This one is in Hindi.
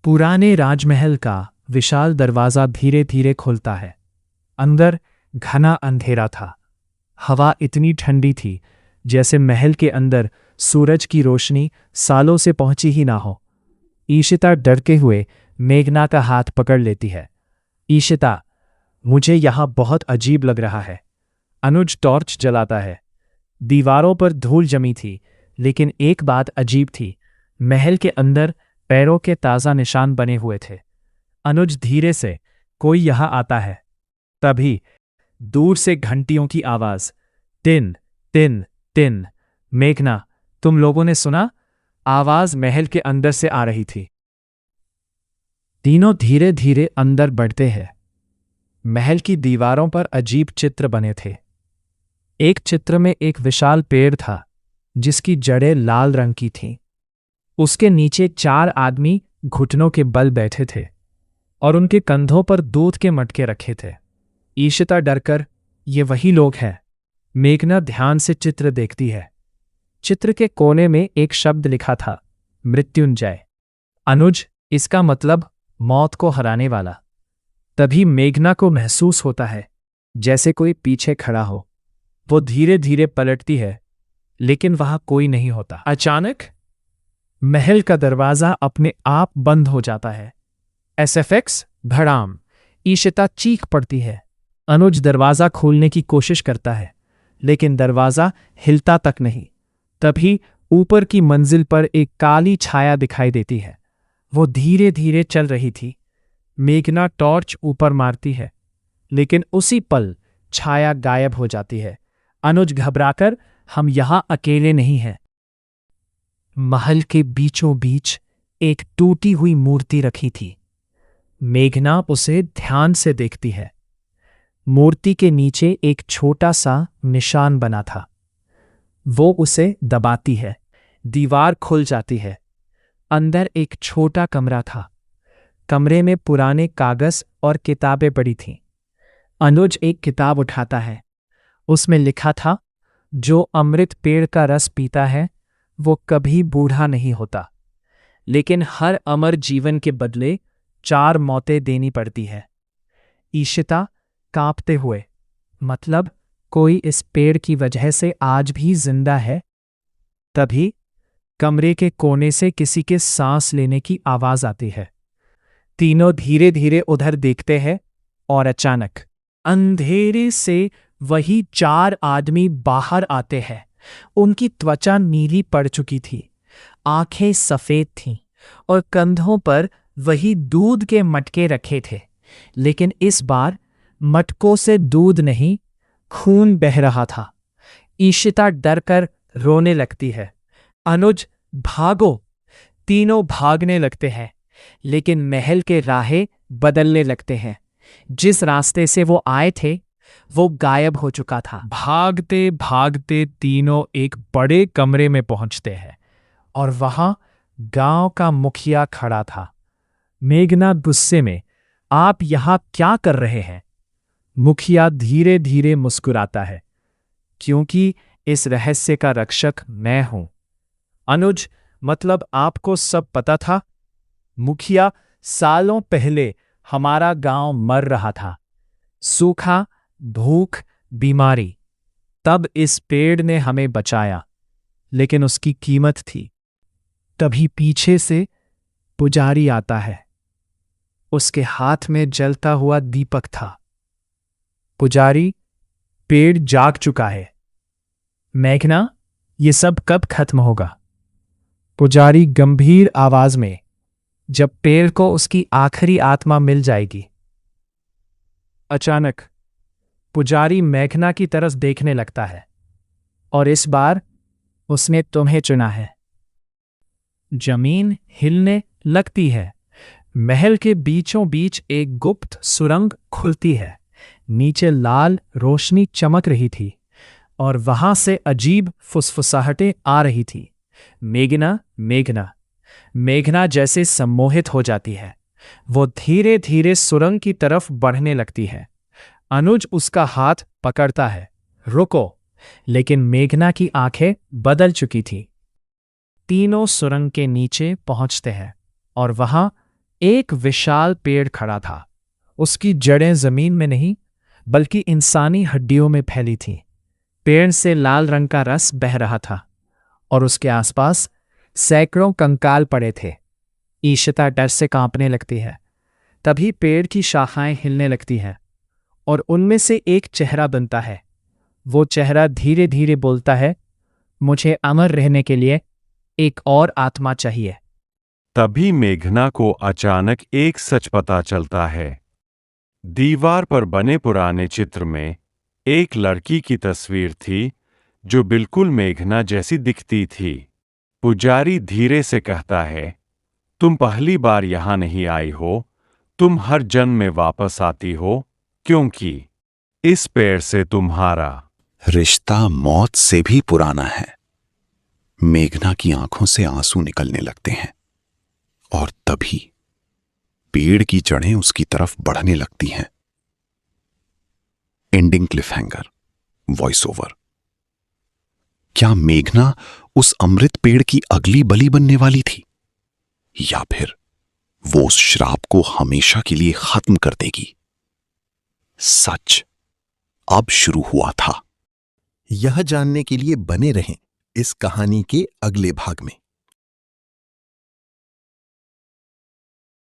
पुराने राजमहल का विशाल दरवाजा धीरे धीरे खुलता है। अंदर घना अंधेरा था। हवा इतनी ठंडी थी जैसे महल के अंदर सूरज की रोशनी सालों से पहुंची ही ना हो। ईशिता डरते हुए मेघना का हाथ पकड़ लेती है। ईशिता, मुझे यहां बहुत अजीब लग रहा है। अनुज टॉर्च जलाता है। दीवारों पर धूल जमी थी, लेकिन एक बात अजीब थी। महल के अंदर पैरों के ताज़ा निशान बने हुए थे। अनुज धीरे से, कोई यहां आता है। तभी दूर से घंटियों की आवाज, टिन टिन टिन। मेघना, तुम लोगों ने सुना? आवाज महल के अंदर से आ रही थी। तीनों धीरे धीरे अंदर बढ़ते हैं। महल की दीवारों पर अजीब चित्र बने थे। एक चित्र में एक विशाल पेड़ था जिसकी जड़ें लाल रंग की थीं। उसके नीचे 4 आदमी घुटनों के बल बैठे थे और उनके कंधों पर दूध के मटके रखे थे। ईशिता डरकर, ये वही लोग हैं। मेघना ध्यान से चित्र देखती है। चित्र के कोने में एक शब्द लिखा था, मृत्युंजय। अनुज, इसका मतलब मौत को हराने वाला। तभी मेघना को महसूस होता है जैसे कोई पीछे खड़ा हो। वो धीरे धीरे पलटती है, लेकिन वहां कोई नहीं होता। अचानक महल का दरवाजा अपने आप बंद हो जाता है। एसएफएक्स भड़ाम। ईशिता चीख पड़ती है। अनुज दरवाजा खोलने की कोशिश करता है, लेकिन दरवाजा हिलता तक नहीं। तभी ऊपर की मंजिल पर एक काली छाया दिखाई देती है। वो धीरे धीरे चल रही थी। मेघना टॉर्च ऊपर मारती है, लेकिन उसी पल छाया गायब हो जाती है। अनुज घबराकर, हम यहां अकेले नहीं हैं। महल के बीचों बीच एक टूटी हुई मूर्ति रखी थी। मेघना उसे ध्यान से देखती है। मूर्ति के नीचे एक छोटा सा निशान बना था। वो उसे दबाती है। दीवार खुल जाती है। अंदर एक छोटा कमरा था। कमरे में पुराने कागज और किताबें पड़ी थीं। अनुज एक किताब उठाता है। उसमें लिखा था, जो अमृत पेड़ का रस पीता है वो कभी बूढ़ा नहीं होता, लेकिन हर अमर जीवन के बदले 4 मौतें देनी पड़ती है। ईशिता कांपते हुए, मतलब कोई इस पेड़ की वजह से आज भी जिंदा है? तभी कमरे के कोने से किसी के सांस लेने की आवाज आती है। तीनों धीरे धीरे उधर देखते हैं और अचानक अंधेरे से वही 4 आदमी बाहर आते हैं। उनकी त्वचा नीली पड़ चुकी थी, आंखें सफेद थीं और कंधों पर वही दूध के मटके रखे थे, लेकिन इस बार मटकों से दूध नहीं, खून बह रहा था। ईशिता डरकर रोने लगती है। अनुज, भागो! तीनों भागने लगते हैं, लेकिन महल के राहें बदलने लगते हैं। जिस रास्ते से वो आए थे वो गायब हो चुका था। भागते भागते तीनों एक बड़े कमरे में पहुंचते हैं और वहां गांव का मुखिया खड़ा था। मेघना गुस्से में, आप यहां क्या कर रहे हैं? मुखिया धीरे धीरे मुस्कुराता है, क्योंकि इस रहस्य का रक्षक मैं हूं। अनुज, मतलब आपको सब पता था? मुखिया, सालों पहले हमारा गांव मर रहा था। सूखा, भूख, बीमारी। तब इस पेड़ ने हमें बचाया, लेकिन उसकी कीमत थी। तभी पीछे से पुजारी आता है। उसके हाथ में जलता हुआ दीपक था। पुजारी, पेड़ जाग चुका है। मेघना, ये सब कब खत्म होगा? पुजारी गंभीर आवाज में, जब पेड़ को उसकी आखिरी आत्मा मिल जाएगी। अचानक पुजारी मेघना की तरफ देखने लगता है, और इस बार उसने तुम्हें चुना है। जमीन हिलने लगती है। महल के बीचों बीच एक गुप्त सुरंग खुलती है। नीचे लाल रोशनी चमक रही थी और वहां से अजीब फुसफुसाहटें आ रही थी। मेघना, मेघना। मेघना जैसे सम्मोहित हो जाती है। वो धीरे धीरे सुरंग की तरफ बढ़ने लगती है। अनुज उसका हाथ पकड़ता है, रुको, लेकिन मेघना की आंखें बदल चुकी थी। तीनों सुरंग के नीचे पहुंचते हैं और वहां एक विशाल पेड़ खड़ा था। उसकी जड़ें जमीन में नहीं बल्कि इंसानी हड्डियों में फैली थीं। पेड़ से लाल रंग का रस बह रहा था और उसके आसपास सैकड़ों कंकाल पड़े थे। ईशिता डर से कांपने लगती है। तभी पेड़ की शाखाएं हिलने लगती हैं और उनमें से एक चेहरा बनता है। वो चेहरा धीरे धीरे बोलता है, मुझे अमर रहने के लिए एक और आत्मा चाहिए। तभी मेघना को अचानक एक सच पता चलता है। दीवार पर बने पुराने चित्र में एक लड़की की तस्वीर थी जो बिल्कुल मेघना जैसी दिखती थी। पुजारी धीरे से कहता है, तुम पहली बार यहां नहीं आई हो, तुम हर जन्म में वापस आती हो, क्योंकि इस पेड़ से तुम्हारा रिश्ता मौत से भी पुराना है। मेघना की आंखों से आंसू निकलने लगते हैं और तभी पेड़ की जड़ें उसकी तरफ बढ़ने लगती हैं। Ending cliffhanger, voice over. क्या मेघना उस अमृत पेड़ की अगली बलि बनने वाली थी, या फिर वो उस श्राप को हमेशा के लिए खत्म कर देगी? सच अब शुरू हुआ था। यह जानने के लिए बने रहें इस कहानी के अगले भाग में।